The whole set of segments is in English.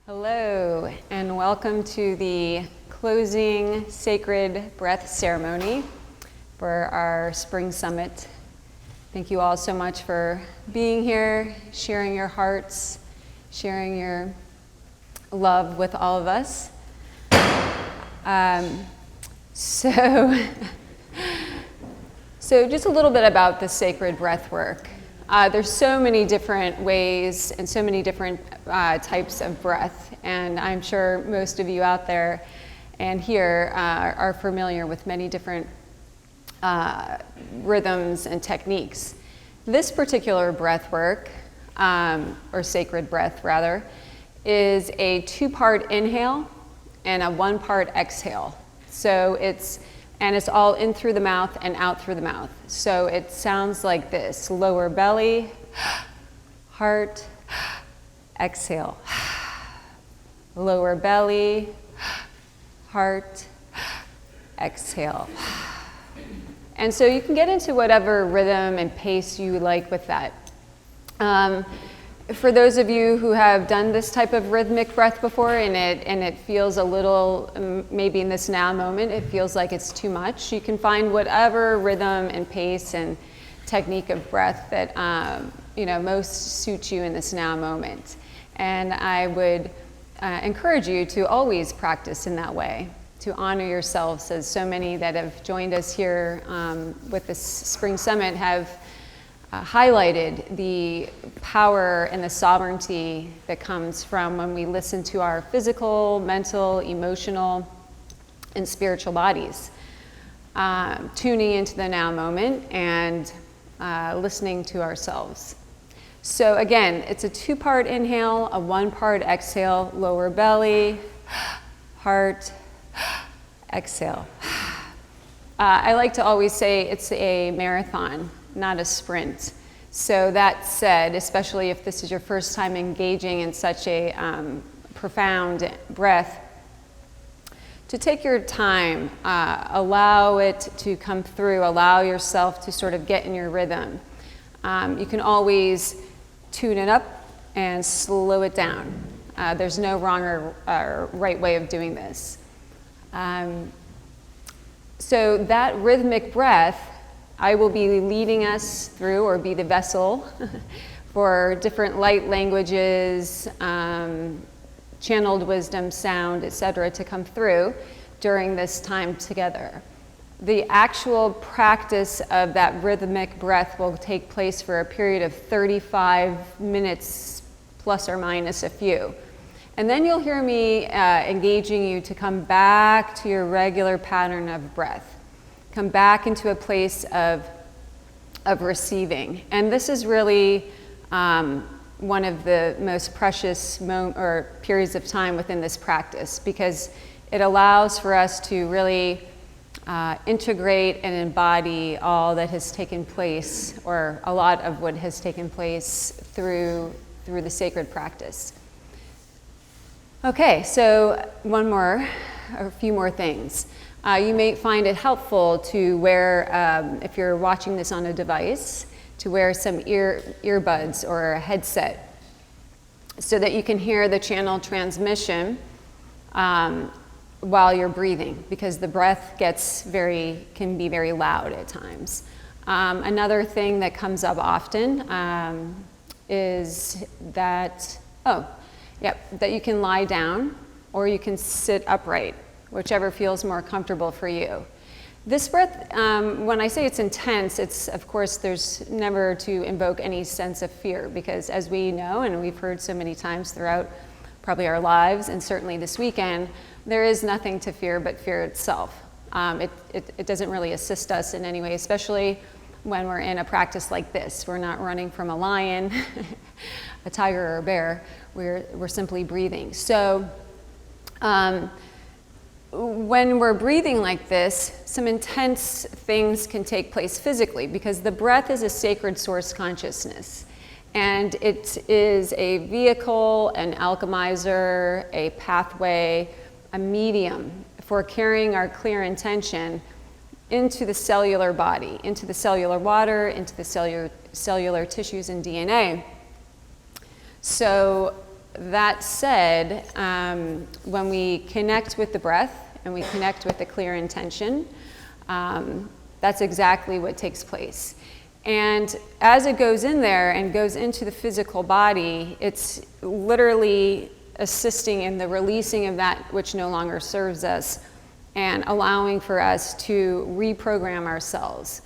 Hello, and welcome to the closing sacred breath ceremony for our spring summit. Thank you all so much for being here, sharing your hearts, sharing your love with all of us. So just a little bit about the sacred breath work. There's so many different ways and so many different types of breath, and I'm sure most of you out there and here are familiar with many different rhythms and techniques. This particular breath work, or sacred breath rather, is a 2-part inhale and a 1-part exhale. So it's all in through the mouth and out through the mouth. So it sounds like this: lower belly, heart, exhale. Lower belly, heart, exhale. And so you can get into whatever rhythm and pace you like with that. For those of you who have done this type of rhythmic breath before and it feels a little, maybe in this now moment, it feels like it's too much, you can find whatever rhythm and pace and technique of breath that most suits you in this now moment. And I would encourage you to always practice in that way, to honor yourselves, as so many that have joined us here with this Spring Summit have highlighted the power and the sovereignty that comes from when we listen to our physical, mental, emotional, and spiritual bodies. Tuning into the now moment and listening to ourselves. So again, it's a 2-part inhale, a 1-part exhale, lower belly, heart, exhale. I like to always say it's a marathon, not a sprint. So that said, especially if this is your first time engaging in such a profound breath, to take your time, allow it to come through, allow yourself to sort of get in your rhythm. You can always tune it up and slow it down. There's no wrong or right way of doing this. So that rhythmic breath, I will be leading us through, or be the vessel for different light languages, channeled wisdom, sound, etc., to come through during this time together. The actual practice of that rhythmic breath will take place for a period of 35 minutes, plus or minus a few. And then you'll hear me engaging you to come back to your regular pattern of breath. Come back into a place of receiving. And this is really one of the most precious periods of time within this practice, because it allows for us to really integrate and embody all that has taken place, or a lot of what has taken place through the sacred practice. Okay, so a few more things. You may find it helpful to wear, if you're watching this on a device, to wear some earbuds or a headset so that you can hear the channel transmission while you're breathing, because the breath can be very loud at times. Another thing that comes up often is that you can lie down or you can sit upright, whichever feels more comfortable for you. This breath, when I say it's intense, it's, of course, there's never to invoke any sense of fear, because as we know, and we've heard so many times throughout probably our lives, and certainly this weekend, there is nothing to fear but fear itself. It doesn't really assist us in any way, especially when we're in a practice like this. We're not running from a lion, a tiger, or a bear. We're simply breathing. So when we're breathing like this, some intense things can take place physically, because the breath is a sacred source consciousness. And it is a vehicle, an alchemizer, a pathway, a medium for carrying our clear intention into the cellular body, into the cellular water, into the cellular tissues and DNA. So that said, when we connect with the breath and we connect with the clear intention, that's exactly what takes place. And as it goes in there and goes into the physical body, it's literally assisting in the releasing of that which no longer serves us and allowing for us to reprogram ourselves.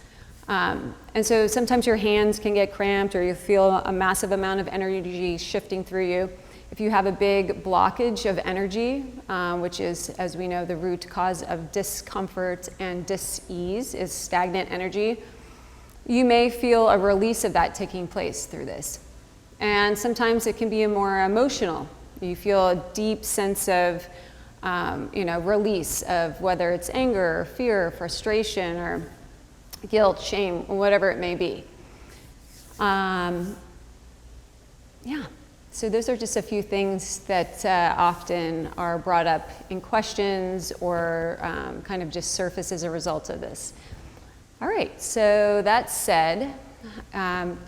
And so sometimes your hands can get cramped or you feel a massive amount of energy shifting through you. If you have a big blockage of energy, which is, as we know, the root cause of discomfort and dis-ease is stagnant energy, you may feel a release of that taking place through this. And sometimes it can be more emotional. You feel a deep sense of release of whether it's anger, or fear, or frustration, or guilt, shame, whatever it may be. So those are just a few things that often are brought up in questions or kind of just surface as a result of this. All right, so that said,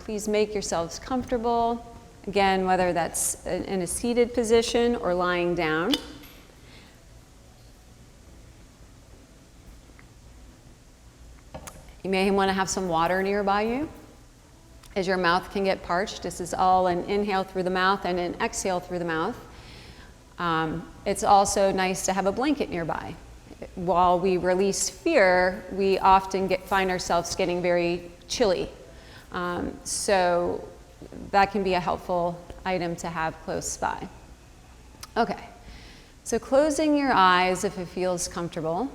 please make yourselves comfortable. Again, whether that's in a seated position or lying down. You may want to have some water nearby you, as your mouth can get parched. This is all an inhale through the mouth and an exhale through the mouth. It's also nice to have a blanket nearby. While we release fear, we often find ourselves getting very chilly. So that can be a helpful item to have close by. Okay, so closing your eyes if it feels comfortable.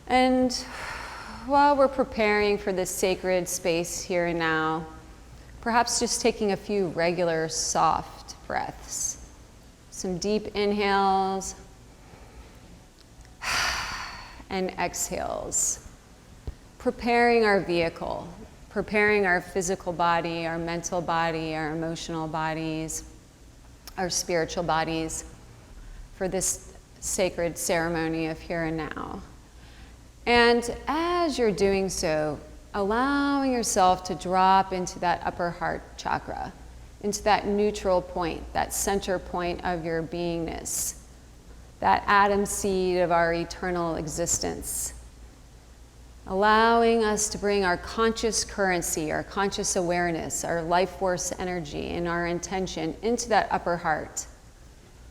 And while we're preparing for this sacred space here and now, perhaps just taking a few regular soft breaths. Some deep inhales and exhales. Preparing our vehicle, preparing our physical body, our mental body, our emotional bodies, our spiritual bodies for this sacred ceremony of here and now. And as you're doing so, allowing yourself to drop into that upper heart chakra, into that neutral point, that center point of your beingness, that atom seed of our eternal existence. Allowing us to bring our conscious currency, our conscious awareness, our life force energy, and our intention into that upper heart,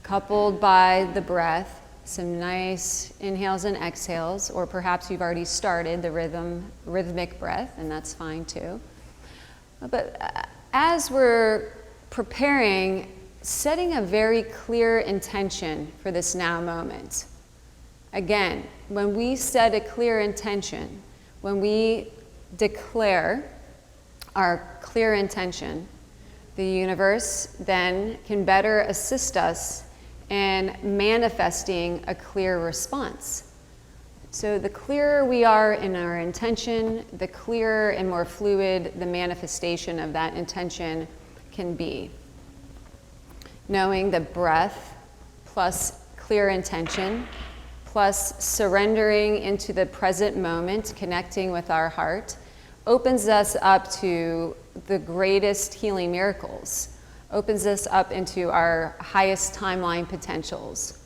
coupled by the breath. Some nice inhales and exhales, or perhaps you've already started the rhythmic breath, and that's fine too. But as we're preparing, setting a very clear intention for this now moment. Again, when we set a clear intention, when we declare our clear intention, the universe then can better assist us and manifesting a clear response. So the clearer we are in our intention, the clearer and more fluid the manifestation of that intention can be. Knowing the breath plus clear intention plus surrendering into the present moment, connecting with our heart, opens us up to the greatest healing miracles. Opens us up into our highest timeline potentials.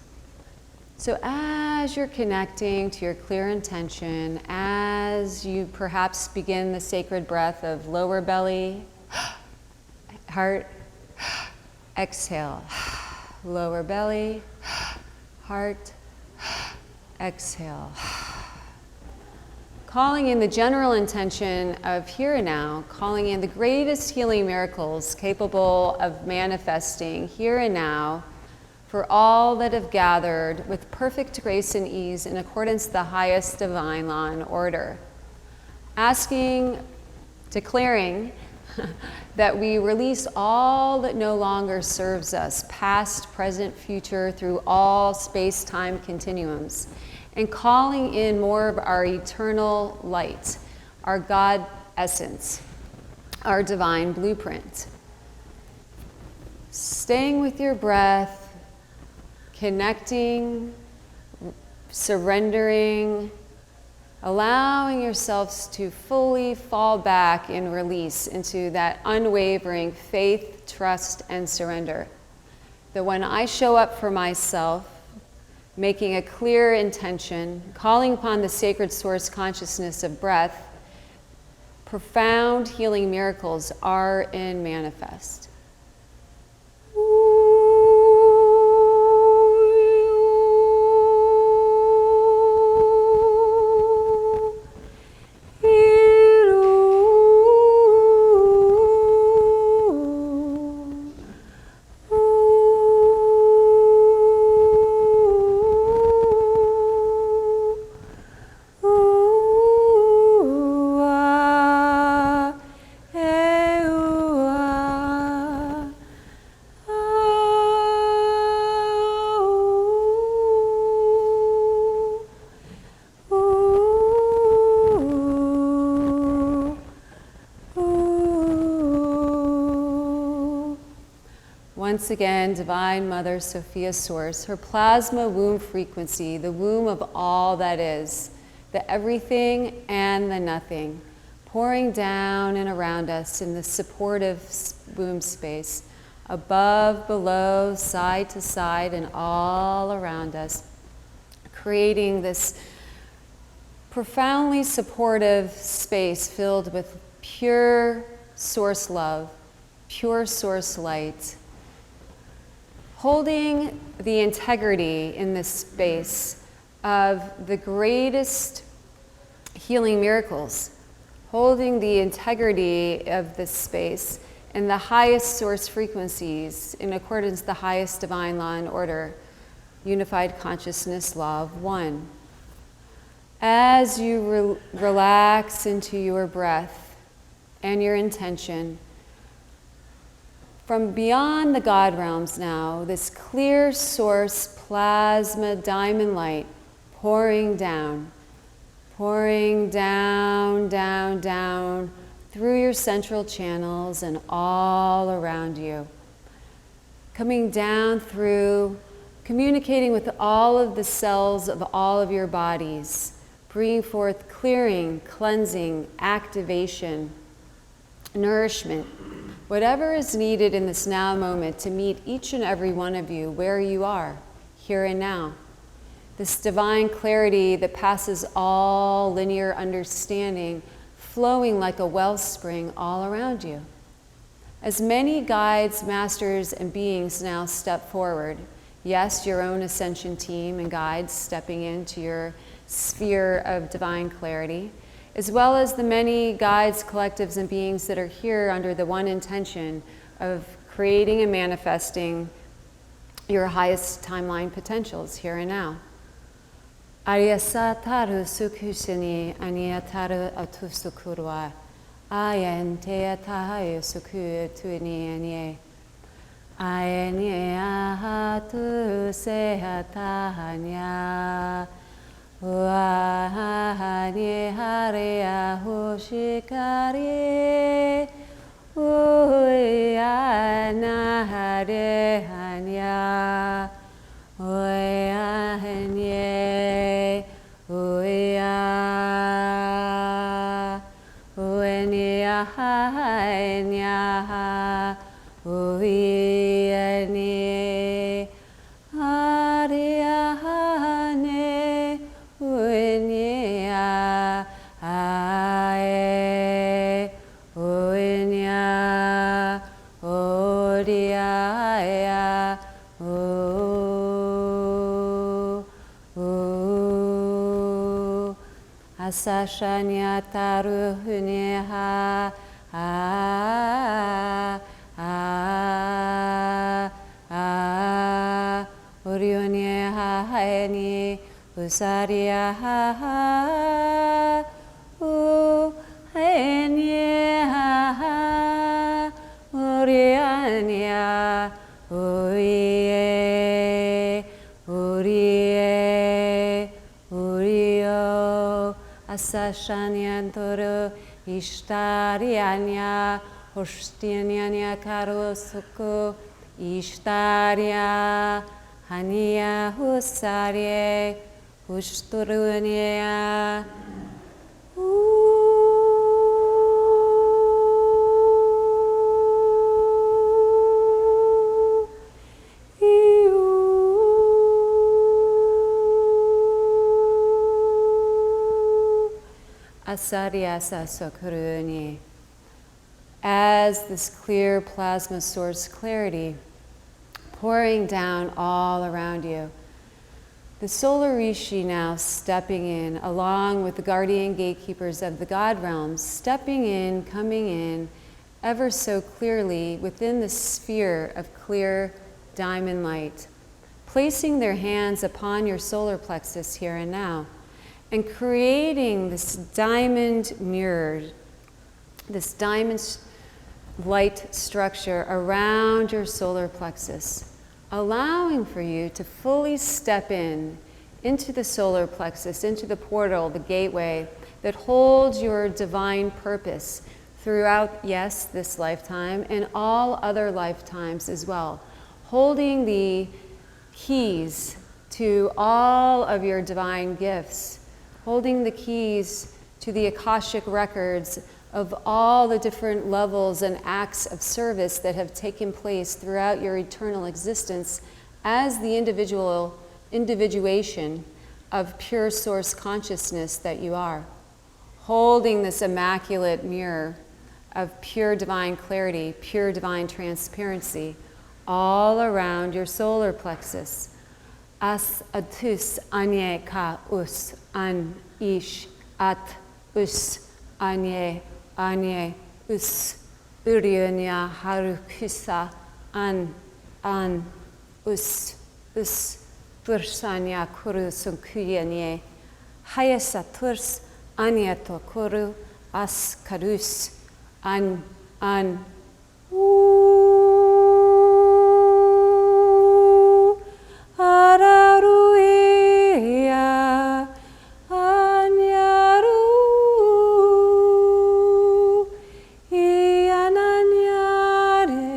So as you're connecting to your clear intention, as you perhaps begin the sacred breath of lower belly, heart, exhale, lower belly, heart, exhale. Calling in the general intention of here and now, calling in the greatest healing miracles capable of manifesting here and now for all that have gathered with perfect grace and ease in accordance to the highest divine law and order. Asking, declaring that we release all that no longer serves us, past, present, future, through all space-time continuums, and calling in more of our eternal light, our God essence, our divine blueprint. Staying with your breath, connecting, surrendering, allowing yourselves to fully fall back and release into that unwavering faith, trust, and surrender. That when I show up for myself, making a clear intention, calling upon the sacred source consciousness of breath, profound healing miracles are in manifest. Once again, Divine Mother Sophia Source, her plasma womb frequency, the womb of all that is, the everything and the nothing, pouring down and around us in the supportive womb space, above, below, side to side, and all around us, creating this profoundly supportive space filled with pure source love, pure source light, holding the integrity in this space of the greatest healing miracles, holding the integrity of this space and the highest source frequencies in accordance with the highest divine law and order, unified consciousness, law of one. As you relax into your breath and your intention, from beyond the God realms now, this clear source plasma diamond light pouring down, down, down through your central channels and all around you. Coming down through, communicating with all of the cells of all of your bodies, bringing forth clearing, cleansing, activation, nourishment, whatever is needed in this now moment to meet each and every one of you where you are, here and now. This divine clarity that passes all linear understanding, flowing like a wellspring all around you. As many guides, masters, and beings now step forward, yes, your own ascension team and guides stepping into your sphere of divine clarity, as well as the many guides, collectives, and beings that are here under the one intention of creating and manifesting your highest timeline potentials here and now. Aryasataru sukusini aniataru atusukurwa ayante atahayu suku tuini anie ayane ahatu sehatahanya Wahani harea hushikari Uyana hare hanya Uyahanye Uya Uenia hanya Uyani Ariahane Uenya ae Uenya Odiaya Asashanya taruhuneha Urioneha haeni Usaria ha ha, Uhenia ha ha, Uriania, Urie, Urie, Urio, Asashaniantoro, Ishtariania, Hostiania Karosuku, Ishtaria, Hania Husarie, Ushturunya. Asaryasa Sokuruni. As this clear plasma source clarity pouring down all around you, the solar rishi now stepping in along with the guardian gatekeepers of the God realms, stepping in, coming in ever so clearly within the sphere of clear diamond light, placing their hands upon your solar plexus here and now, and creating this diamond mirror, this diamond light structure around your solar plexus, allowing for you to fully step into the solar plexus, into the portal, the gateway that holds your divine purpose throughout, yes, this lifetime and all other lifetimes as well, holding the keys to all of your divine gifts, holding the keys to the Akashic records of all the different levels and acts of service that have taken place throughout your eternal existence as the individuation of pure source consciousness that you are. Holding this immaculate mirror of pure divine clarity, pure divine transparency, all around your solar plexus. As atus anye ka us an ish at us anye us uryanya harukusa an us tursanya kuru sunkuyanye hayasa turs anya to kuru as karus an Araruia, Anyaru, Iananyare,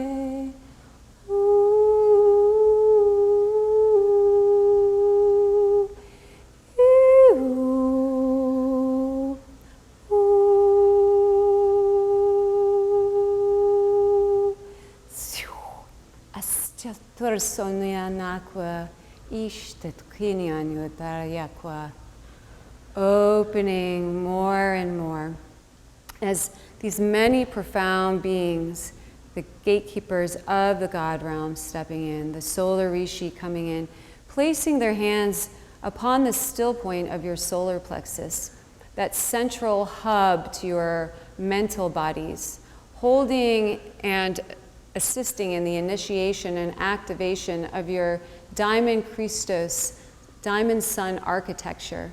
Astursonuanakwa. Opening more and more as these many profound beings, the gatekeepers of the God realm stepping in, the solar rishi coming in, placing their hands upon the still point of your solar plexus, that central hub to your mental bodies, holding and assisting in the initiation and activation of your Diamond Christos, Diamond Sun architecture,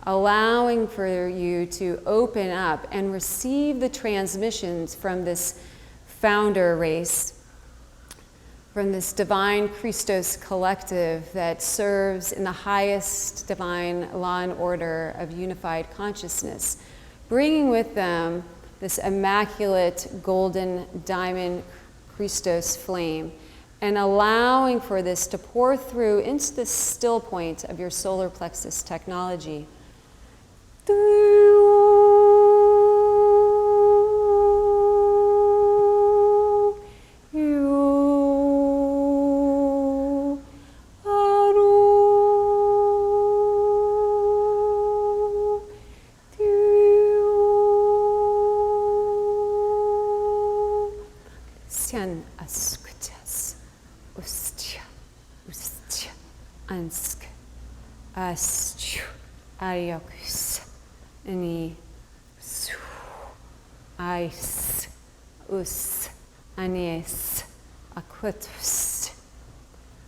allowing for you to open up and receive the transmissions from this founder race, from this divine Christos collective that serves in the highest divine law and order of unified consciousness, bringing with them this immaculate golden diamond Christos flame, and allowing for this to pour through into the still point of your solar plexus technology. Ayakus, ani, su, ais, us, anes, aquatus,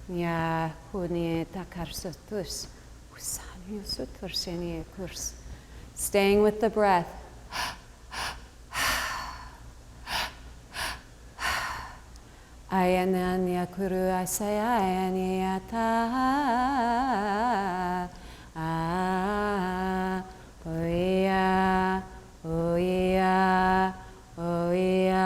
ya, huni, takarsotus, usaniusutus, any kurs. Staying with the breath. Ayananya kuru asayanyata. Oh yeah, oh yeah, oh yeah.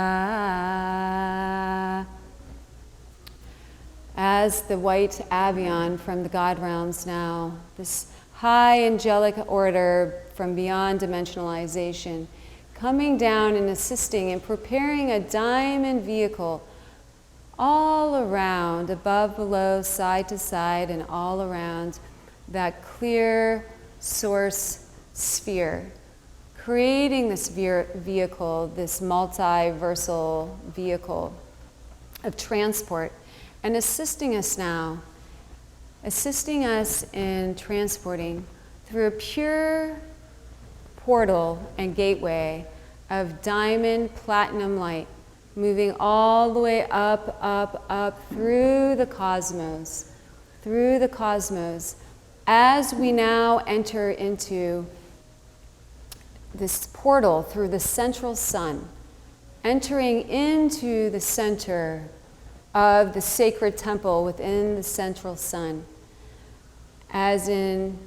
As the white avian from the God realms now, this high angelic order from beyond dimensionalization, coming down and assisting and preparing a diamond vehicle all around, above, below, side to side, and all around that clear source sphere, creating this vehicle, this multiversal vehicle of transport, and assisting us now, assisting us in transporting through a pure portal and gateway of diamond platinum light, moving all the way up, up, up through the cosmos, as we now enter into this portal through the central sun, entering into the center of the sacred temple within the central sun. As in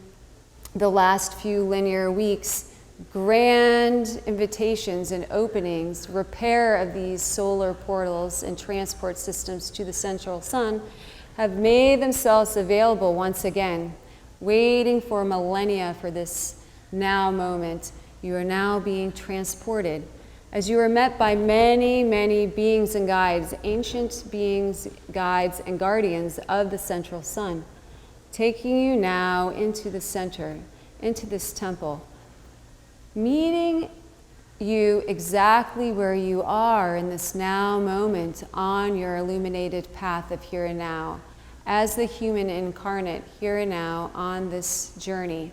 the last few linear weeks, grand invitations and openings, repair of these solar portals and transport systems to the central sun have made themselves available once again, waiting for millennia for this now moment. You are now being transported as you are met by many, many beings and guides, ancient beings, guides, and guardians of the central sun, taking you now into the center, into this temple, meeting you exactly where you are in this now moment on your illuminated path of here and now, as the human incarnate here and now on this journey,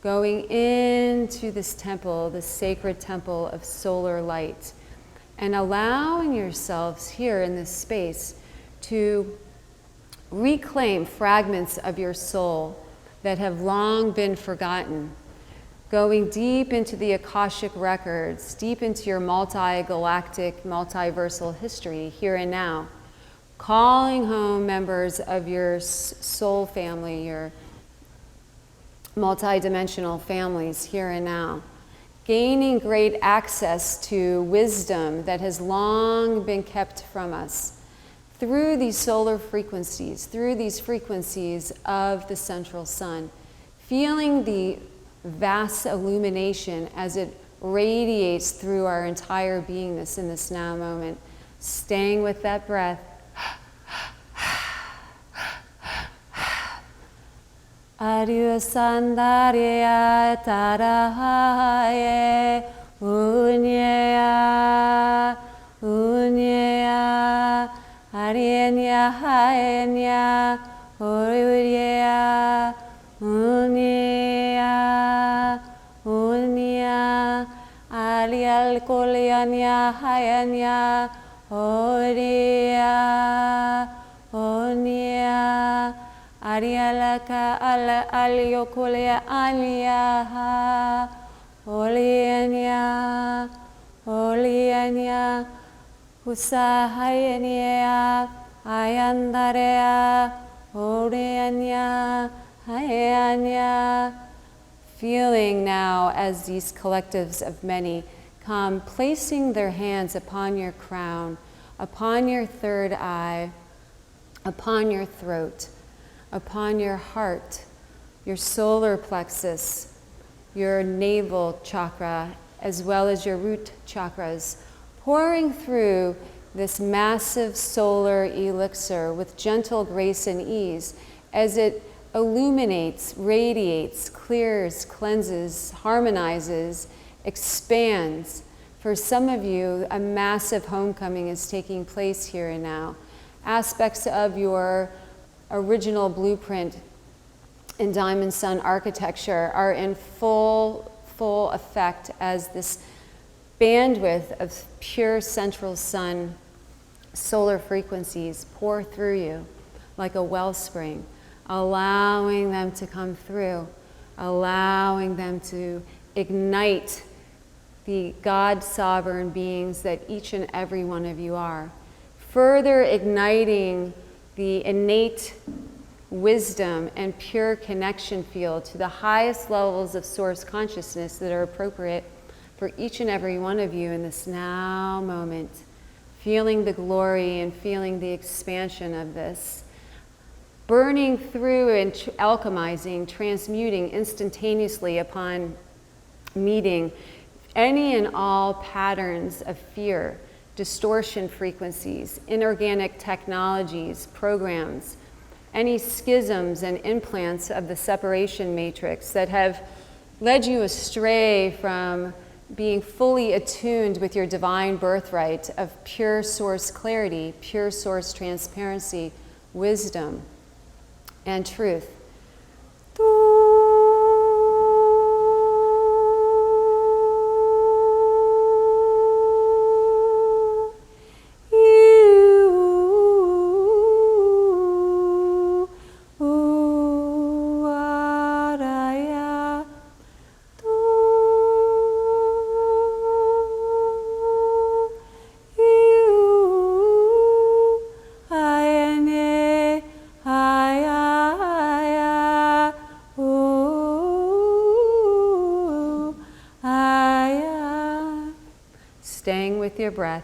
going into this temple, the sacred temple of solar light, and allowing yourselves here in this space to reclaim fragments of your soul that have long been forgotten, going deep into the Akashic records, deep into your multi-galactic, multiversal history here and now, calling home members of your soul family, your multi-dimensional families here and now, gaining great access to wisdom that has long been kept from us through these solar frequencies, through these frequencies of the central sun, feeling the vast illumination as it radiates through our entire beingness in this now moment, staying with that breath. Aryu Sandaria Tarahaye Unyaya Unyaya Arienya Haenya Oriyaya Unyaya Unya Alial Kolyanya Hayanya Oriya Unya Arialaka ala aliokolea aliaha oliania oliania usahayania ayandarea oliania hayania. Feeling now as these collectives of many come, placing their hands upon your crown, upon your third eye, upon your throat, upon your heart, your solar plexus, your navel chakra, as well as your root chakras, pouring through this massive solar elixir with gentle grace and ease as it illuminates, radiates, clears, cleanses, harmonizes, expands. For some of you, a massive homecoming is taking place here and now. Aspects of your original blueprint in Diamond Sun architecture are in full effect as this bandwidth of pure central sun solar frequencies pour through you like a wellspring, allowing them to come through, allowing them to ignite the God sovereign beings that each and every one of you are, further igniting the innate wisdom and pure connection field to the highest levels of source consciousness that are appropriate for each and every one of you in this now moment, feeling the glory and feeling the expansion of this, burning through and alchemizing, transmuting instantaneously upon meeting any and all patterns of fear, distortion frequencies, inorganic technologies, programs, any schisms and implants of the separation matrix that have led you astray from being fully attuned with your divine birthright of pure source clarity, pure source transparency, wisdom, and truth. Staying with your breath.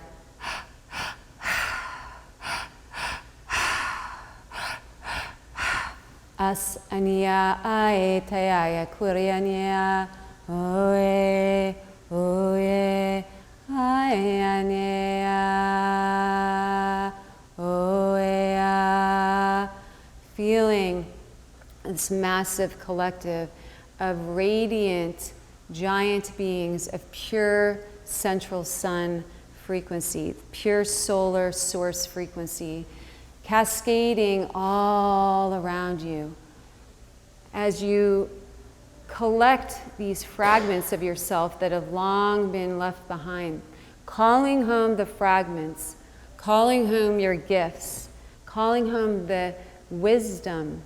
As ania aetaya kuriania oe oe ayanea oea. Feeling this massive collective of radiant giant beings of pure central sun frequency, pure solar source frequency, cascading all around you. As you collect these fragments of yourself that have long been left behind, calling home the fragments, calling home your gifts, calling home the wisdom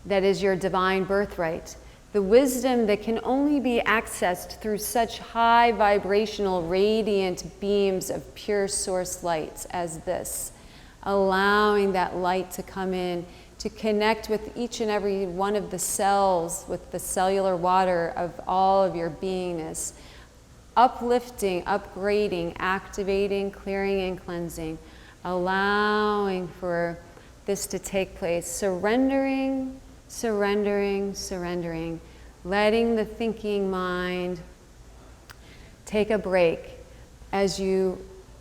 that is your divine birthright. The wisdom that can only be accessed through such high vibrational radiant beams of pure source light as this, allowing that light to come in, to connect with each and every one of the cells, with the cellular water of all of your beingness, uplifting, upgrading, activating, clearing, and cleansing, allowing for this to take place, surrendering, surrendering, surrendering, letting the thinking mind take a break as you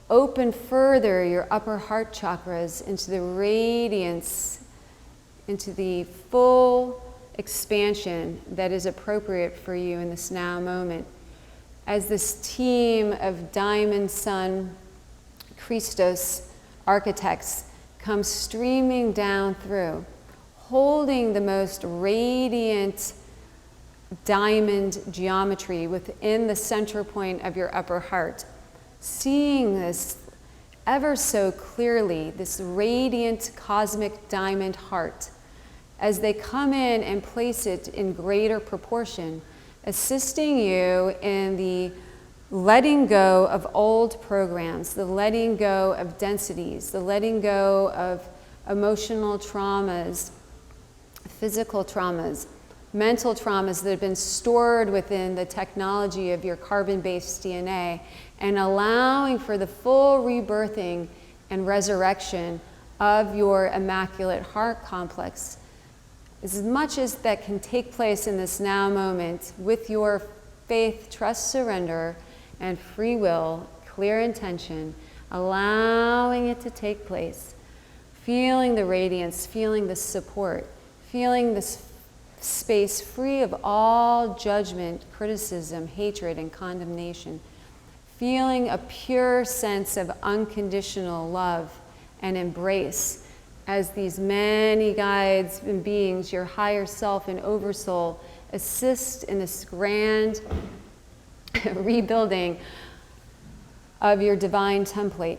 open further your upper heart chakras into the radiance, into the full expansion that is appropriate for you in this now moment. As this team of Diamond Sun Christos architects come streaming down through, holding the most radiant diamond geometry within the center point of your upper heart, seeing this ever so clearly, this radiant cosmic diamond heart, as they come in and place it in greater proportion, assisting you in the letting go of old programs, the letting go of densities, the letting go of emotional traumas, physical traumas, mental traumas that have been stored within the technology of your carbon-based DNA, and allowing for the full rebirthing and resurrection of your immaculate heart complex. As much as that can take place in this now moment with your faith, trust, surrender, and free will, clear intention, allowing it to take place, feeling the radiance, feeling the support, feeling this space free of all judgment, criticism, hatred, and condemnation, feeling a pure sense of unconditional love and embrace as these many guides and beings, your higher self and oversoul, assist in this grand rebuilding of your divine template.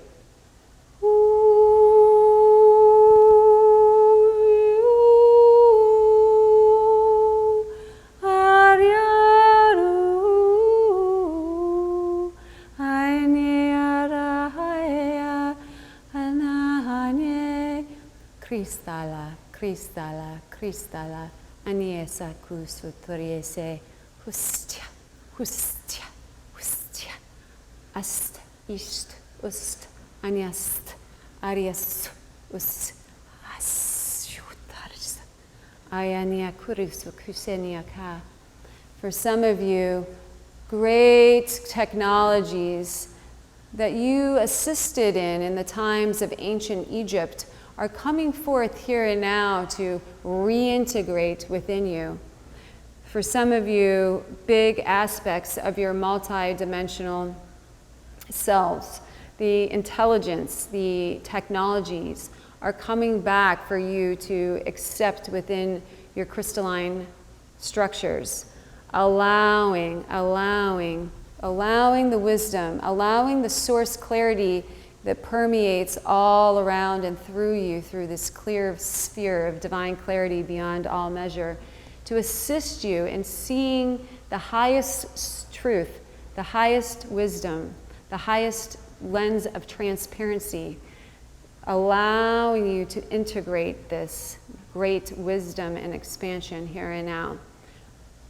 Kristala, Kristala, Kristala, Aniesa Kusutoriese, Hustia, Hustia, Hustia, Ast, Ist, Ust, Aniast, Arias, Us, Asyut. Ayania kurisu kusenia ka. For some of you, great technologies that you assisted in the times of ancient Egypt are coming forth here and now to reintegrate within you. For some of you, big aspects of your multi-dimensional selves, the intelligence, the technologies, are coming back for you to accept within your crystalline structures. Allowing the wisdom, allowing the source clarity that permeates all around and through you, through this clear sphere of divine clarity beyond all measure, to assist you in seeing the highest truth, the highest wisdom, the highest lens of transparency, allowing you to integrate this great wisdom and expansion here and now.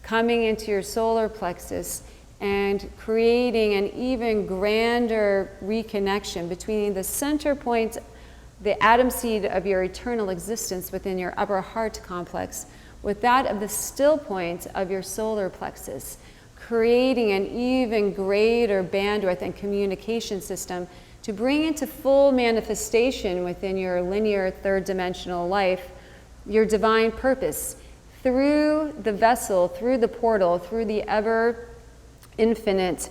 Coming into your solar plexus and creating an even grander reconnection between the center point, the atom seed of your eternal existence within your upper heart complex, with that of the still point of your solar plexus, creating an even greater bandwidth and communication system to bring into full manifestation within your linear third dimensional life your divine purpose through the vessel, through the portal, through the ever infinite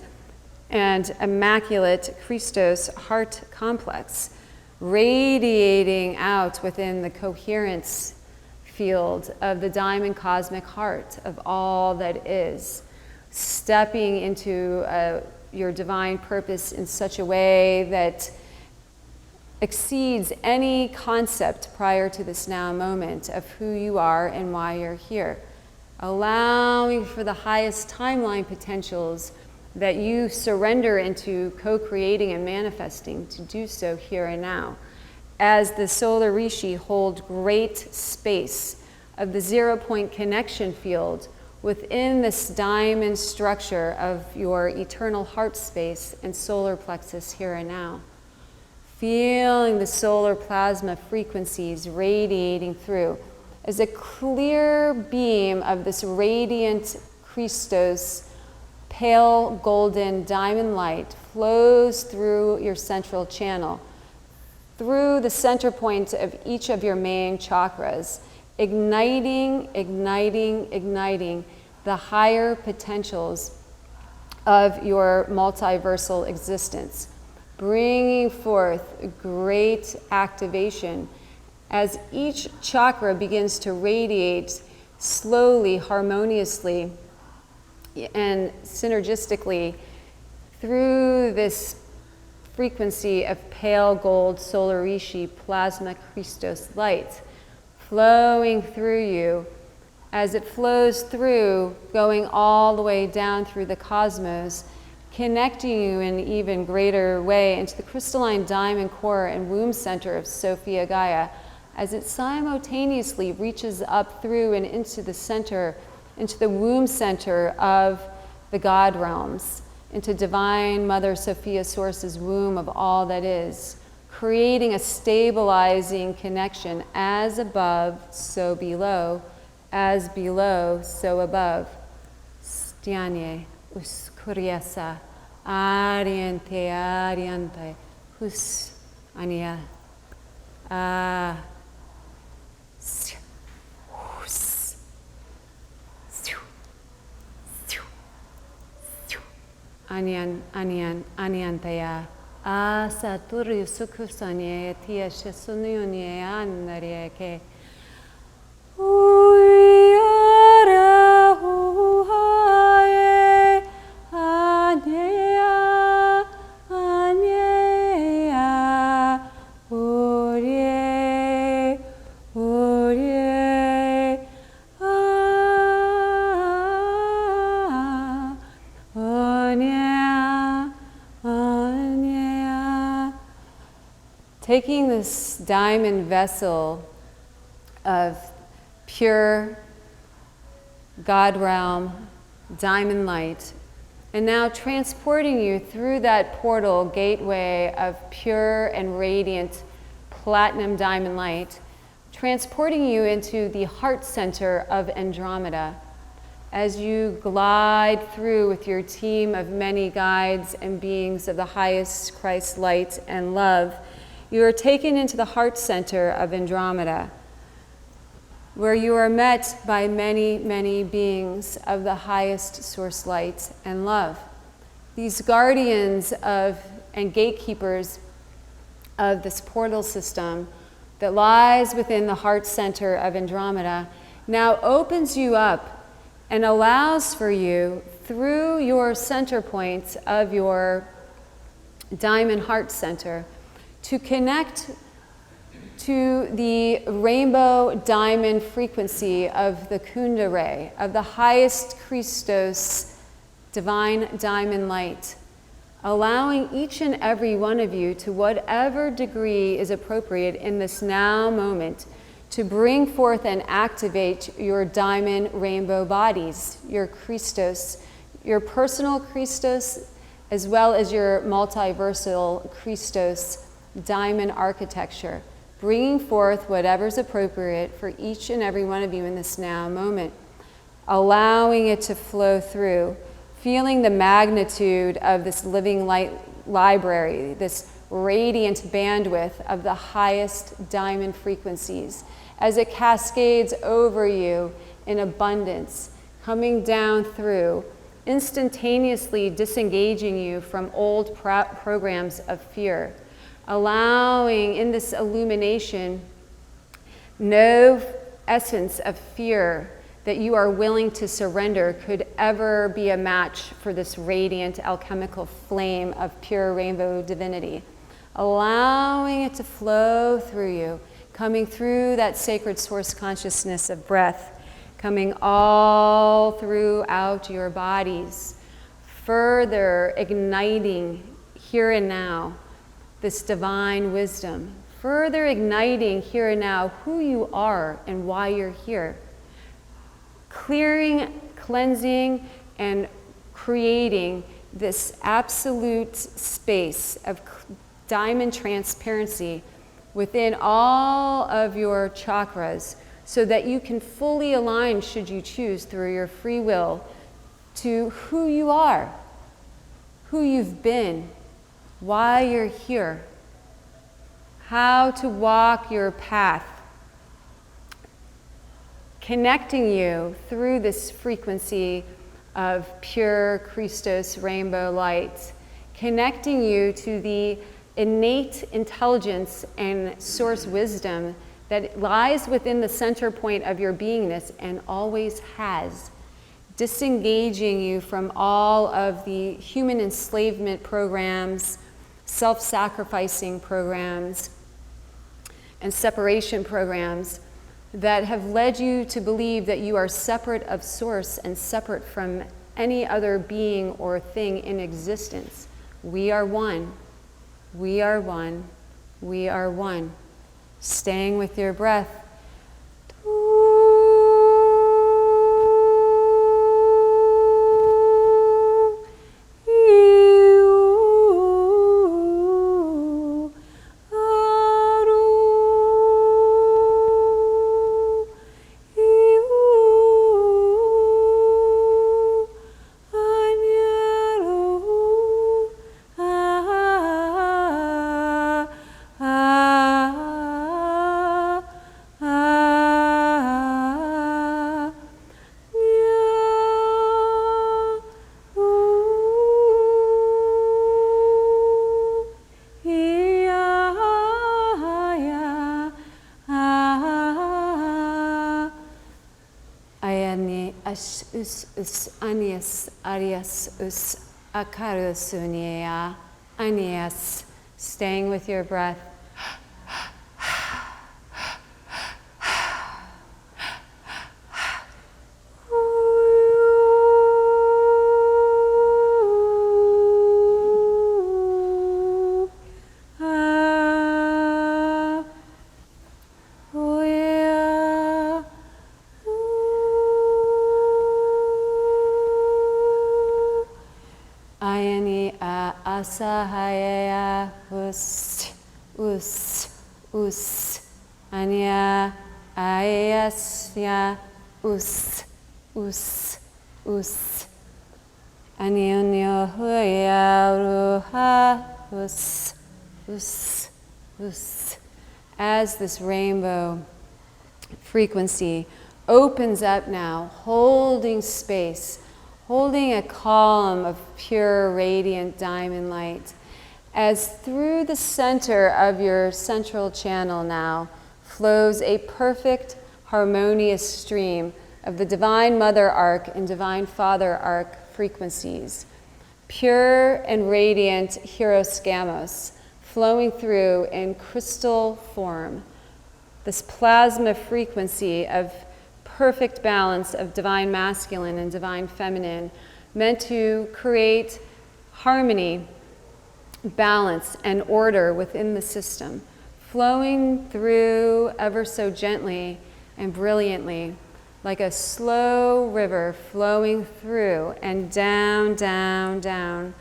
and immaculate Christos heart complex, radiating out within the coherence field of the diamond cosmic heart of all that is, stepping into your divine purpose in such a way that exceeds any concept prior to this now moment of who you are and why you're here. Allowing for the highest timeline potentials that you surrender into co-creating and manifesting to do so here and now. As the solar rishi hold great space of the 0-point connection field within this diamond structure of your eternal heart space and solar plexus here and now. Feeling the solar plasma frequencies radiating through as a clear beam of this radiant Christos, pale golden diamond light flows through your central channel, through the center point of each of your main chakras, igniting the higher potentials of your multiversal existence, bringing forth great activation as each chakra begins to radiate slowly, harmoniously, and synergistically through this frequency of pale gold solar rishi plasma Christos light, flowing through you as it flows through, going all the way down through the cosmos, connecting you in an even greater way into the crystalline diamond core and womb center of Sophia Gaia, as it simultaneously reaches up through and into the center, into the womb center of the God realms, into Divine Mother Sophia Source's womb of all that is, creating a stabilizing connection as above, so below, as below, so above. Stiane, us kuriasa, ariante, hus, ania, Anyantaya. Saturi sukusanye tia shesunye anarieke. Uyara huhaye anea anea urie urie taking this diamond vessel of pure God realm, diamond light, and now transporting you through that portal gateway of pure and radiant platinum diamond light, transporting you into the heart center of Andromeda. As you glide through with your team of many guides and beings of the highest Christ light and love, you are taken into the heart center of Andromeda, where you are met by many, many beings of the highest source light and love. These guardians of and gatekeepers of this portal system that lies within the heart center of Andromeda now opens you up and allows for you, through your center points of your diamond heart center, to connect to the rainbow diamond frequency of the Kunda ray, of the highest Christos divine diamond light, allowing each and every one of you, to whatever degree is appropriate in this now moment, to bring forth and activate your diamond rainbow bodies, your Christos, your personal Christos, as well as your multiversal Christos diamond architecture, bringing forth whatever's appropriate for each and every one of you in this now moment, allowing it to flow through, feeling the magnitude of this living light library, this radiant bandwidth of the highest diamond frequencies, as it cascades over you in abundance, coming down through, instantaneously disengaging you from old programs of fear, allowing in this illumination no essence of fear that you are willing to surrender could ever be a match for this radiant alchemical flame of pure rainbow divinity, allowing it to flow through you, coming through that sacred source consciousness of breath, coming all throughout your bodies, further igniting here and now this divine wisdom, further igniting here and now who you are and why you're here, clearing, cleansing, and creating this absolute space of diamond transparency within all of your chakras, so that you can fully align, should you choose, through your free will, to who you are, who you've been, why you're here, how to walk your path, connecting you through this frequency of pure Christos rainbow light, connecting you to the innate intelligence and source wisdom that lies within the center point of your beingness and always has, disengaging you from all of the human enslavement programs, self-sacrificing programs, and separation programs that have led you to believe that you are separate of source and separate from any other being or thing in existence. We are one. We are one. We are one. Staying with your breath. Anias Arias us Akarus Unia Anias, staying with your breath. Asahaya us anya, ayasya, us, us, us. Anyo huya ruha, us, us, us. As this rainbow frequency opens up now, holding space, holding a column of pure, radiant diamond light, as through the center of your central channel now flows a perfect, harmonious stream of the Divine Mother Arc and Divine Father Arc frequencies, pure and radiant Hieroskamos, flowing through in crystal form. This plasma frequency of perfect balance of divine masculine and divine feminine, meant to create harmony, balance, and order within the system, flowing through ever so gently and brilliantly, like a slow river flowing through and down, down, down,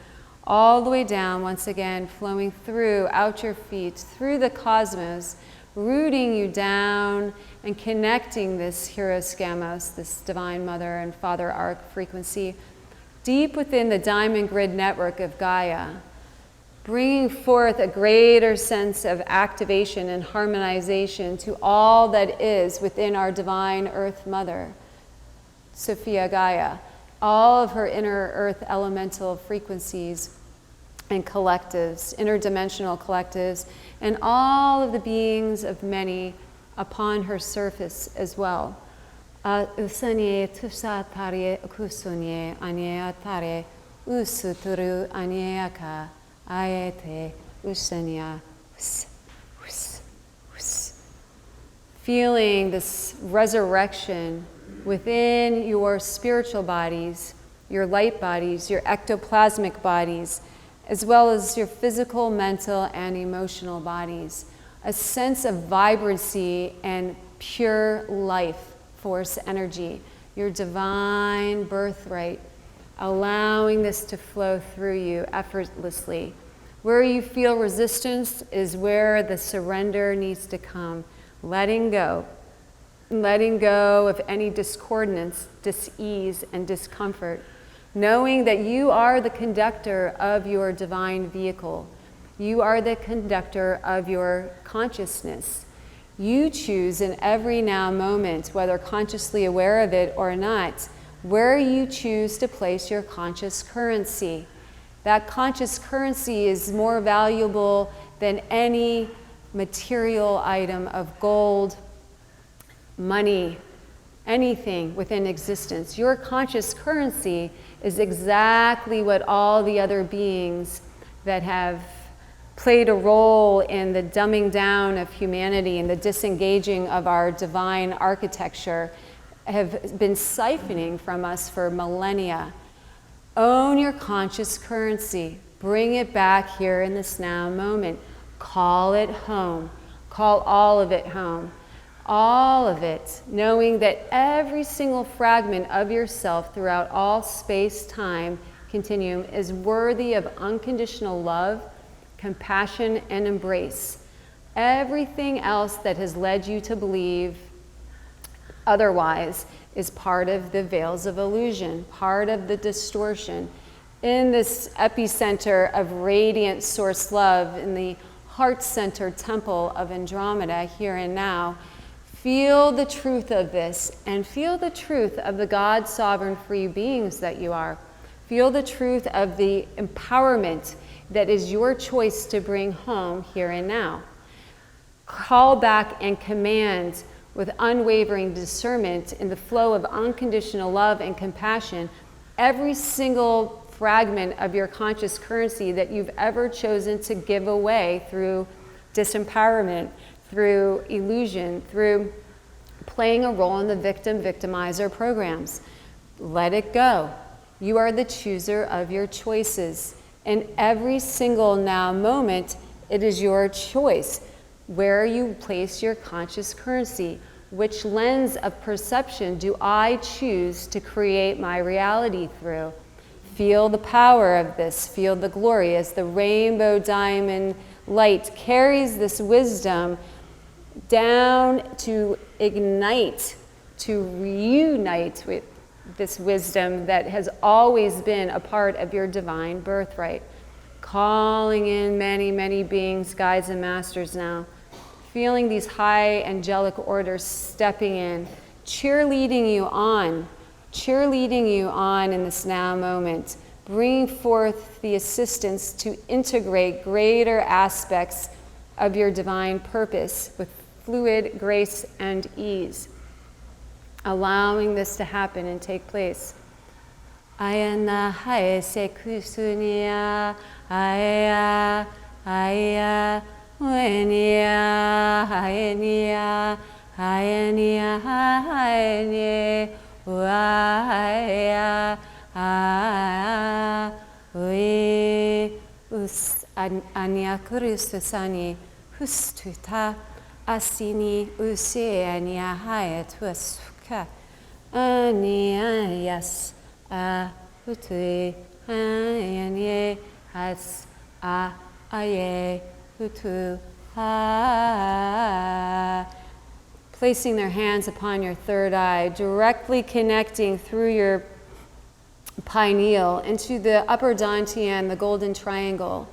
all the way down, once again, flowing through, out your feet, through the cosmos, rooting you down and connecting this Hieroskamos, this Divine Mother and Father Arc frequency, deep within the diamond grid network of Gaia, bringing forth a greater sense of activation and harmonization to all that is within our Divine Earth Mother, Sophia Gaia, all of her inner earth elemental frequencies and collectives, interdimensional collectives, and all of the beings of many upon her surface as well. Usanye tusatare kusonye anyatare usuturu anyaka ayete usanya. Feeling this resurrection within your spiritual bodies, your light bodies, your ectoplasmic bodies, as well as your physical, mental, and emotional bodies. A sense of vibrancy and pure life force energy, your divine birthright, allowing this to flow through you effortlessly. Where you feel resistance is where the surrender needs to come. Letting go of any discordance, dis-ease, and discomfort, knowing that you are the conductor of your divine vehicle. You are the conductor of your consciousness. You choose in every now moment, whether consciously aware of it or not, where you choose to place your conscious currency. That conscious currency is more valuable than any material item of gold, money, anything within existence. Your conscious currency is exactly what all the other beings that have played a role in the dumbing down of humanity and the disengaging of our divine architecture have been siphoning from us for millennia. Own your conscious currency. Bring it back here in this now moment. Call it home. Call all of it home. All of it, knowing that every single fragment of yourself throughout all space-time continuum is worthy of unconditional love, compassion, and embrace. Everything else that has led you to believe otherwise is part of the veils of illusion, part of the distortion. In this epicenter of radiant source love, in the heart center temple of Andromeda, here and now, feel the truth of this and feel the truth of the God sovereign free beings that you are. Feel the truth of the empowerment that is your choice to bring home here and now. Call back and command with unwavering discernment in the flow of unconditional love and compassion every single fragment of your conscious currency that you've ever chosen to give away through disempowerment, through illusion, through playing a role in the victim-victimizer programs. Let it go. You are the chooser of your choices. In every single now moment, it is your choice where you place your conscious currency. Which lens of perception do I choose to create my reality through? Feel the power of this. Feel the glory as the rainbow diamond light carries this wisdom down to ignite, to reunite with this wisdom that has always been a part of your divine birthright. Calling in many, many beings, guides, and masters now. Feeling these high angelic orders stepping in, cheerleading you on in this now moment, bringing forth the assistance to integrate greater aspects of your divine purpose with fluid grace and ease. Allowing this to happen and take place. Ayana hae sekusunia, aya, aya, wenia, haenia, haenia, haenia, uaya, aya, ui, us, ania kurususani, hustuta, asini, usi, ania, haya, tuasuka, ania, yes. Hutui, anye, has, aye, hutu, ha. Placing their hands upon your third eye, directly connecting through your pineal into the upper dantian, the golden triangle,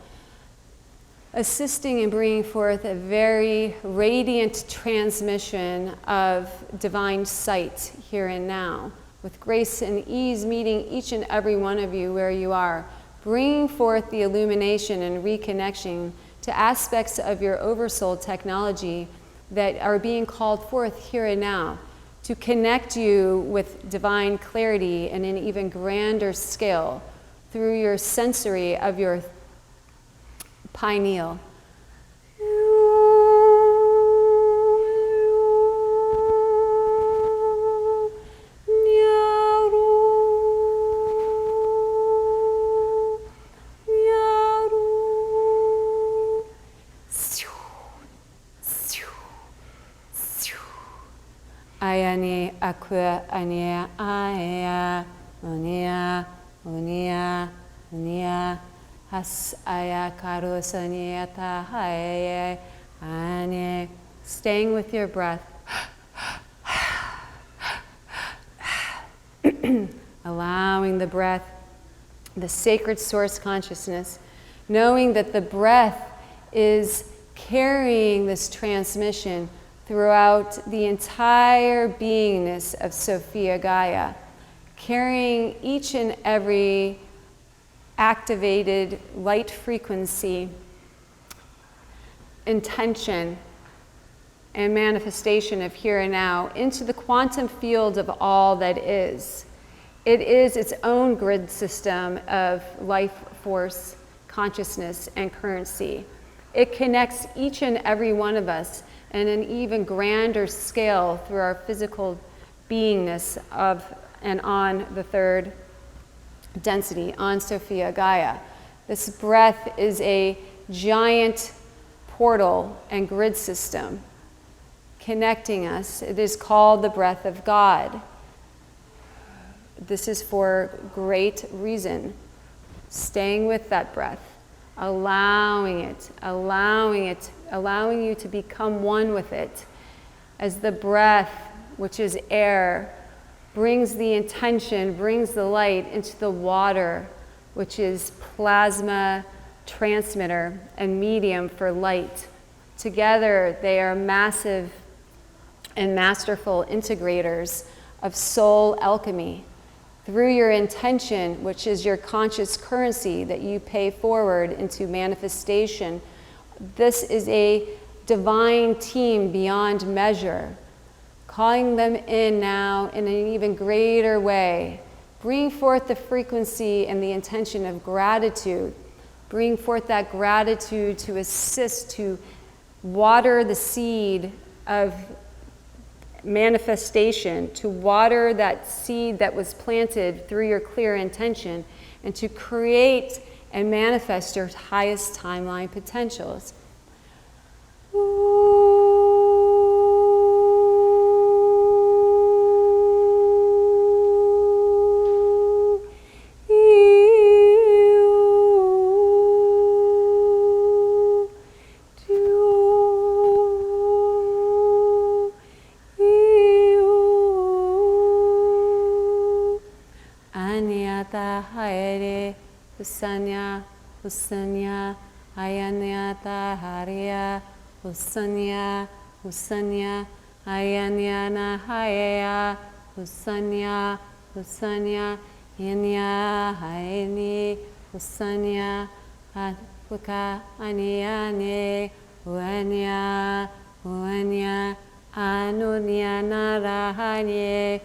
assisting in bringing forth a very radiant transmission of divine sight here and now, with grace and ease meeting each and every one of you where you are, bringing forth the illumination and reconnection to aspects of your oversoul technology that are being called forth here and now to connect you with divine clarity and an even grander scale through your sensory of your pineal. Ayani akua ania aya unia unia unia has aya karusania tahaya ane. Staying with your breath. Allowing the breath, the sacred source consciousness, knowing that the breath is carrying this transmission throughout the entire beingness of Sophia Gaia, carrying each and every activated light frequency, intention, and manifestation of here and now into the quantum field of all that is. It is its own grid system of life force, consciousness, and currency. It connects each and every one of us in an even grander scale through our physical beingness of and on the third density, on Sophia Gaia. This breath is a giant portal and grid system connecting us. It is called the breath of God. This is for great reason. Staying with that breath, allowing you to become one with it. As the breath, which is air, brings the intention, brings the light into the water, which is plasma transmitter and medium for light. Together, they are massive and masterful integrators of soul alchemy. Through your intention, which is your conscious currency that you pay forward into manifestation, this is a divine team beyond measure, calling them in now in an even greater way. Bring forth the frequency and the intention of gratitude. Bring forth that gratitude to assist, to water the seed of manifestation, to water that seed that was planted through your clear intention, and to create and manifest your highest timeline potentials. Husanya, Husanya, Ayanyata Hariya, Husanya, Husanya, Ayanyana Hayaya, Husanya, Husanya, Inya Hayani, Husanya, Puka Anyane, Uanya, Uanya, Anunya Narahanye,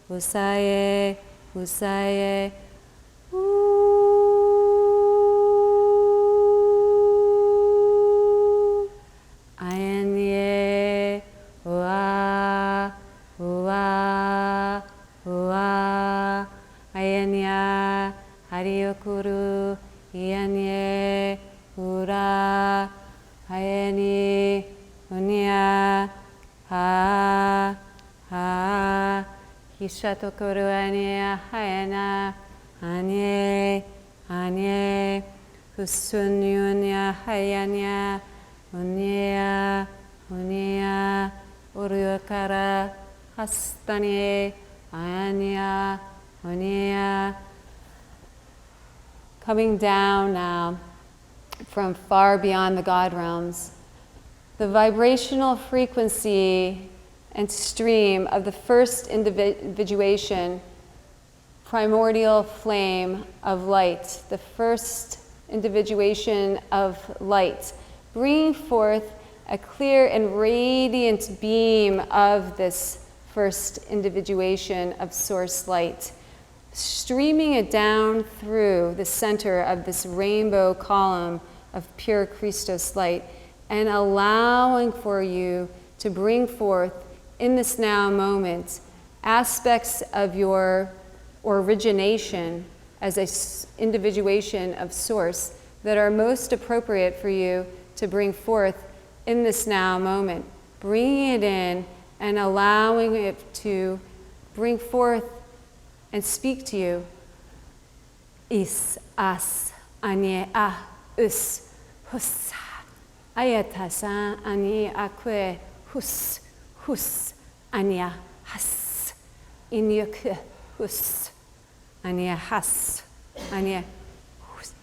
Usaye, Usaye, Ayanye, Ua, Ua, Ua, Ayanya, Hariyokuru, Iyanye, Ura, Ayani, Unya, Ha, Ha, Hishatokuru Anya, Hayana, Anye, Anye, Husunyunya, Hayanya, Unya, Unya, Urukara, Hastani, Anya, Unya. Coming down now from far beyond the God realms, the vibrational frequency and stream of the first individuation, primordial flame of light, the first individuation of light, bringing forth a clear and radiant beam of this first individuation of source light, streaming it down through the center of this rainbow column of pure Christos light, and allowing for you to bring forth in this now moment aspects of your origination as an individuation of source that are most appropriate for you to bring forth in this now moment, bringing it in and allowing it to bring forth and speak to you. Is, as, anye, us, hus, ayatasa, anye, akwe, hus, anya, has, inyuk, hus, anya, has, anya, hus.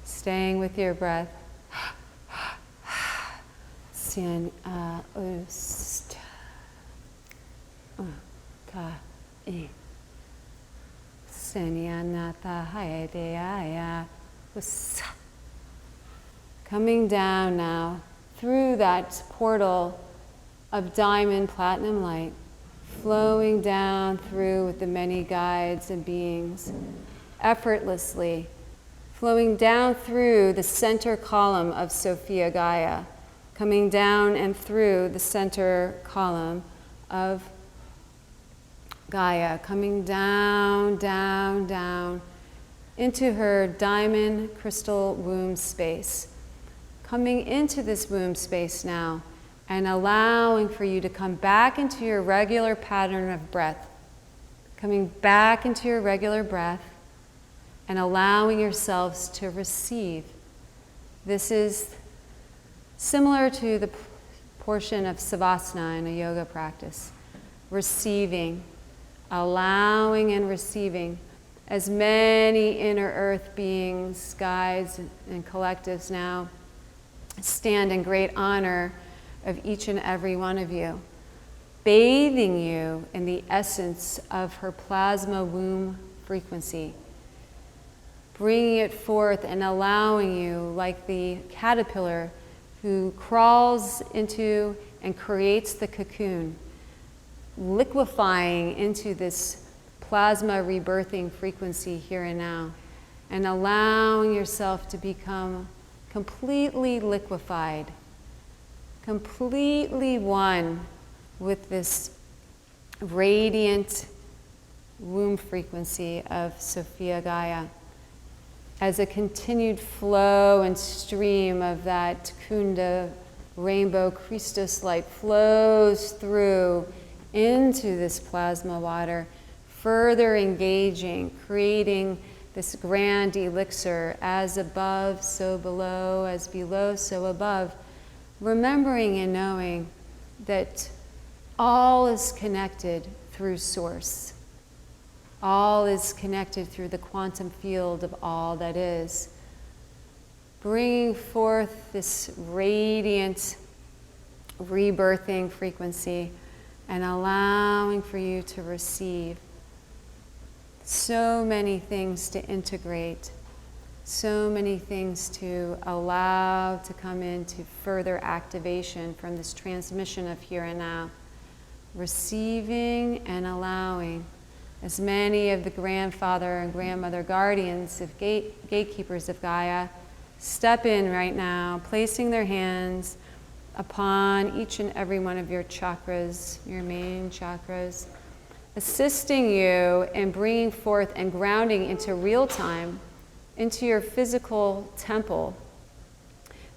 Staying with your breath. Sin ust ka e senyanata haedeaya us. Coming down now through that portal of diamond platinum light, flowing down through with the many guides and beings, effortlessly flowing down through the center column of Sophia Gaia, coming down and through the center column of Gaia, coming down, down, down into her diamond crystal womb space. Coming into this womb space now and allowing for you to come back into your regular pattern of breath. Coming back into your regular breath and allowing yourselves to receive. This is similar to the portion of Savasana in a yoga practice. Receiving, allowing and receiving. As many inner earth beings, guides, and collectives now stand in great honor of each and every one of you, bathing you in the essence of her plasma womb frequency. bringing it forth and allowing you, like the caterpillar who crawls into and creates the cocoon, liquefying into this plasma rebirthing frequency here and now, and allowing yourself to become completely liquefied, completely one with this radiant womb frequency of Sophia Gaia, as a continued flow and stream of that Kunda rainbow Christos light flows through into this plasma water, further engaging, creating this grand elixir, as above, so below, as below, so above, remembering and knowing that all is connected through Source. All is connected through the quantum field of all that is. Bringing forth this radiant, rebirthing frequency and allowing for you to receive so many things to integrate, so many things to allow to come into further activation from this transmission of here and now. Receiving and allowing. As many of the grandfather and grandmother guardians of gatekeepers of Gaia step in right now, placing their hands upon each and every one of your chakras, your main chakras, assisting you in bringing forth and grounding into real time, into your physical temple,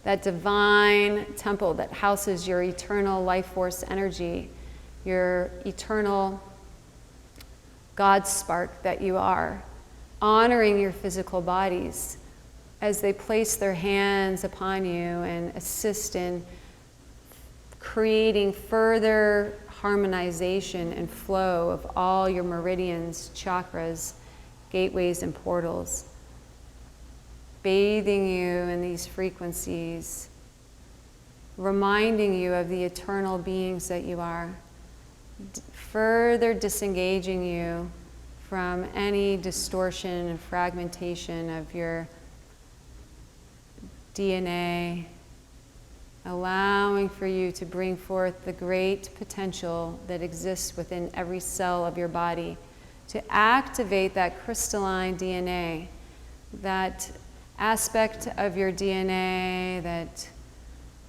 that divine temple that houses your eternal life force energy, your eternal God spark that you are, honoring your physical bodies as they place their hands upon you and assist in creating further harmonization and flow of all your meridians, chakras, gateways, and portals, bathing you in these frequencies, reminding you of the eternal beings that you are, further disengaging you from any distortion and fragmentation of your DNA, allowing for you to bring forth the great potential that exists within every cell of your body, to activate that crystalline DNA, that aspect of your DNA that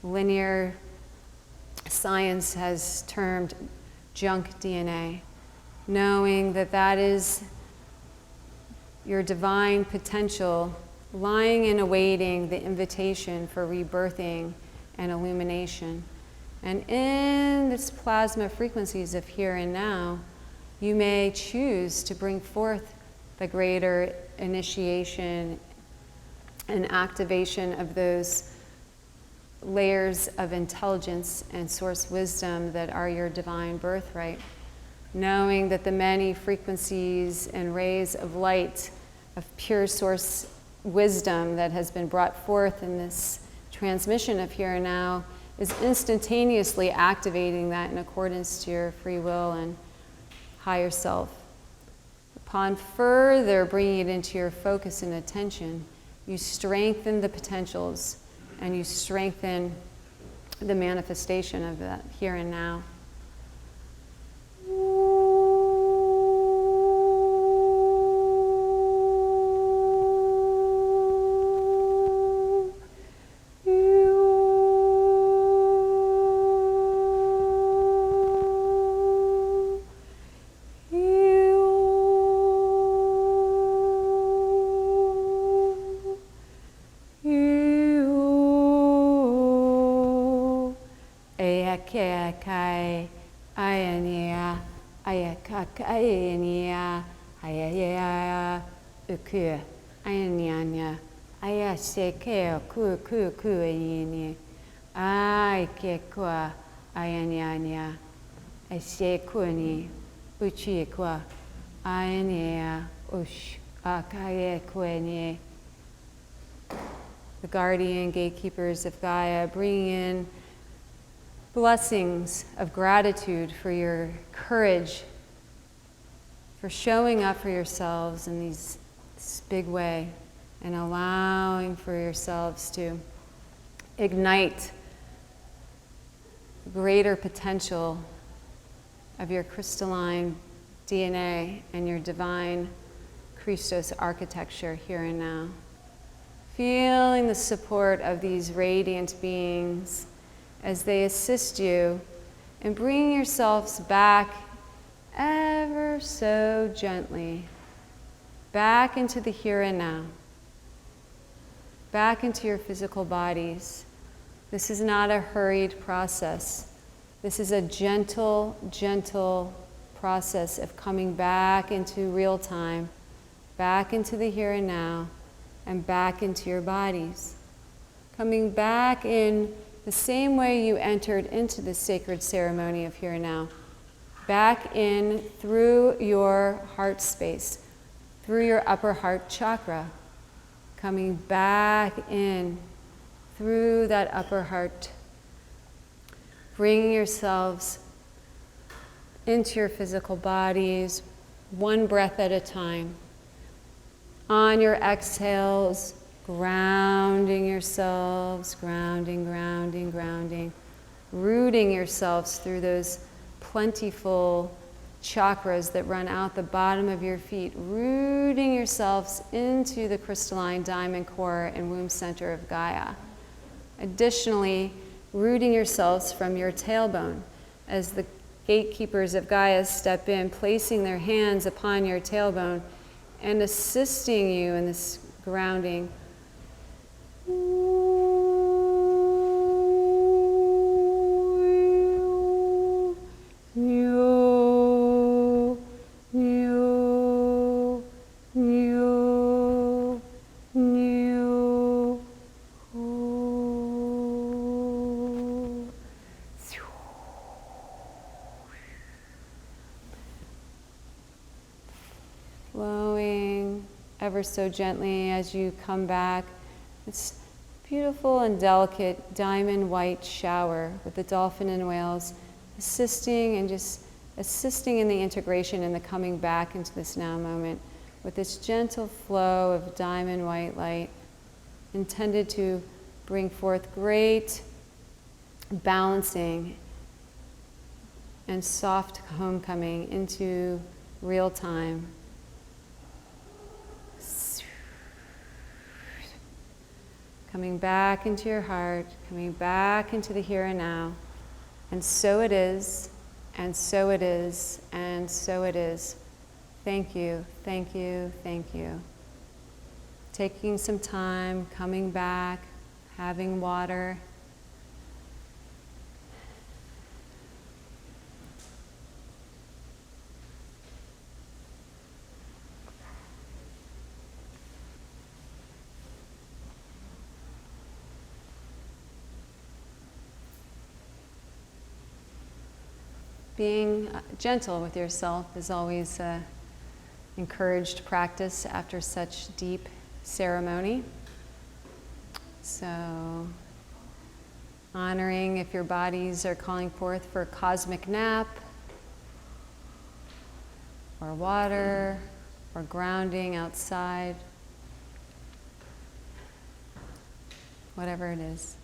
linear science has termed junk DNA, knowing that that is your divine potential lying and awaiting the invitation for rebirthing and illumination. And in this plasma frequencies of here and now, you may choose to bring forth the greater initiation and activation of those layers of intelligence and source wisdom that are your divine birthright, knowing that the many frequencies and rays of light of pure source wisdom that has been brought forth in this transmission of here and now is instantaneously activating that in accordance to your free will and higher self. Upon further bringing it into your focus and attention, you strengthen the potentials and you strengthen the manifestation of that here and now. Ayakai, ayania, ayakakayania, ayaya, uku, ayanyanya, ayasekeo, kuayini, aikekwa, ayanyanya, asekuni, uchikwa, ayania, ush, akayekweni. The guardian gatekeepers of Gaia, bringing in blessings of gratitude for your courage, for showing up for yourselves in this big way, and allowing for yourselves to ignite greater potential of your crystalline DNA and your divine Christos architecture here and now. Feeling the support of these radiant beings as they assist you in bringing yourselves back ever so gently, back into the here and now, back into your physical bodies. This is not a hurried process. This is a gentle, gentle process of coming back into real time, back into the here and now, and back into your bodies. Coming back in the same way you entered into the sacred ceremony of here and now. Back in through your heart space, through your upper heart chakra. Coming back in through that upper heart. Bringing yourselves into your physical bodies, one breath at a time. On your exhales, grounding yourselves, grounding, grounding, grounding. Rooting yourselves through those plentiful chakras that run out the bottom of your feet. Rooting yourselves into the crystalline diamond core and womb center of Gaia. Additionally, rooting yourselves from your tailbone as the gatekeepers of Gaia step in, placing their hands upon your tailbone and assisting you in this grounding. Flowing ever so gently as you come back. It's beautiful and delicate diamond white shower with the dolphin and whales assisting and just assisting in the integration and the coming back into this now moment with this gentle flow of diamond white light intended to bring forth great balancing and soft homecoming into real time. Coming back into your heart, coming back into the here and now. And so it is, and so it is, and so it is. Thank you, thank you, thank you. Taking some time, coming back, having water. Being gentle with yourself is always an encouraged practice after such deep ceremony. So, honoring if your bodies are calling forth for a cosmic nap, or water, or grounding outside, whatever it is.